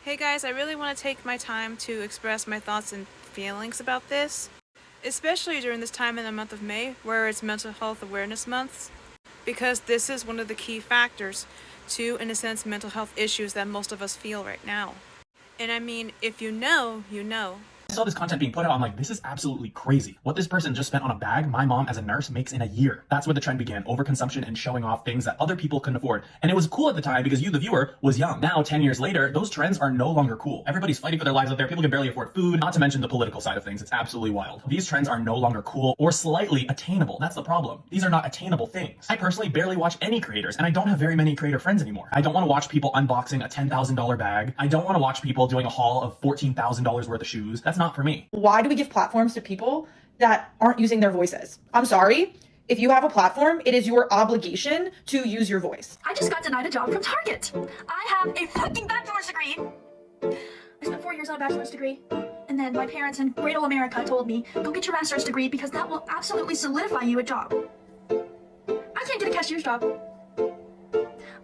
Hey guys, I really want to take my time to express my thoughts and feelings about this, especially during this time in the month of May, where it's Mental Health Awareness Month, because this is one of the key factors to, in a sense, mental health issues that most of us feel right now. And I mean, if you know, you know. I saw this content being put out. I'm like, this is absolutely crazy. What this person just spent on a bag, my mom as a nurse makes in a year. That's where the trend began, overconsumption and showing off things that other people couldn't afford. And it was cool at the time because you, the viewer, was young. Now, 10 years later, those trends are no longer cool. Everybody's fighting for their lives out there. People can barely afford food, not to mention the political side of things. It's absolutely wild. These trends are no longer cool or slightly attainable. That's the problem. These are not attainable things. I personally barely watch any creators, and I don't have very many creator friends anymore. I don't want to watch people unboxing a $10,000 bag. I don't want to watch people doing a haul of $14,000 worth of shoes. That's not for me. Why do we give platforms to people that aren't using their voices? I'm sorry. If you have a platform, it is your obligation to use your voice. I just got denied a job from Target. I have a fucking bachelor's degree. I spent 4 years on a bachelor's degree. And then my parents in Great Ol' America told me, go get your master's degree because that will absolutely solidify you a job. I can't get a cashier's job.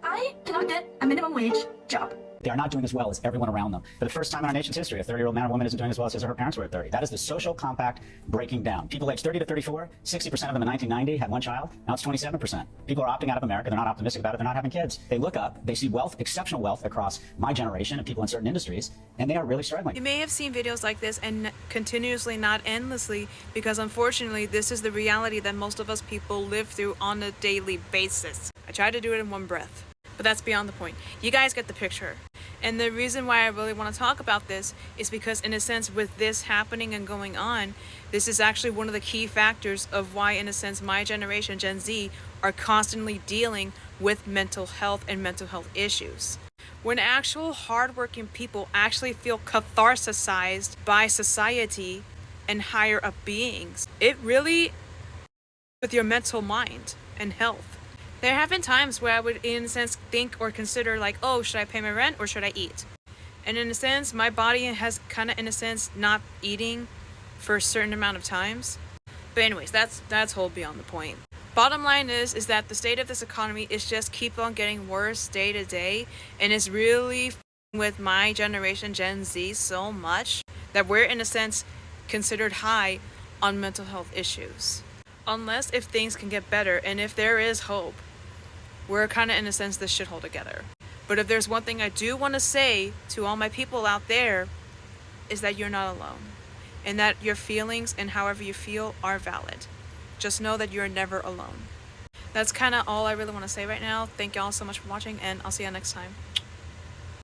I cannot get a minimum wage job. They are not doing as well as everyone around them. For the first time in our nation's history, a 30-year-old man or woman isn't doing as well as his or her parents were at 30. That is the social compact breaking down. People aged 30 to 34, 60% of them in 1990 had one child. Now it's 27%. People are opting out of America. They're not optimistic about it. They're not having kids. They look up, they see wealth, exceptional wealth across my generation and people in certain industries, and they are really struggling. You may have seen videos like this and continuously, not endlessly, because unfortunately this is the reality that most of us people live through on a daily basis. I tried to do it in one breath, but that's beyond the point. You guys get the picture. And the reason why I really want to talk about this is because, in a sense, with this happening and going on, this is actually one of the key factors of why, in a sense, my generation, Gen Z, are constantly dealing with mental health and mental health issues. When actual hardworking people actually feel catharsisized by society and higher up beings, it really with your mental mind and health. There have been times where I would, in a sense, think or consider like, oh, should I pay my rent or should I eat? And in a sense, my body has kind of, in a sense, not eating for a certain amount of times. But anyways, that's whole beyond the point. Bottom line is that the state of this economy is just keep on getting worse day to day, and it's really with my generation, Gen Z, so much that we're, in a sense, considered high on mental health issues. Unless if things can get better and if there is hope, we're kind of, in a sense, this shithole together. But if there's one thing I do want to say to all my people out there, is that you're not alone. And that your feelings and however you feel are valid. Just know that you're never alone. That's kind of all I really want to say right now. Thank y'all so much for watching, and I'll see you next time.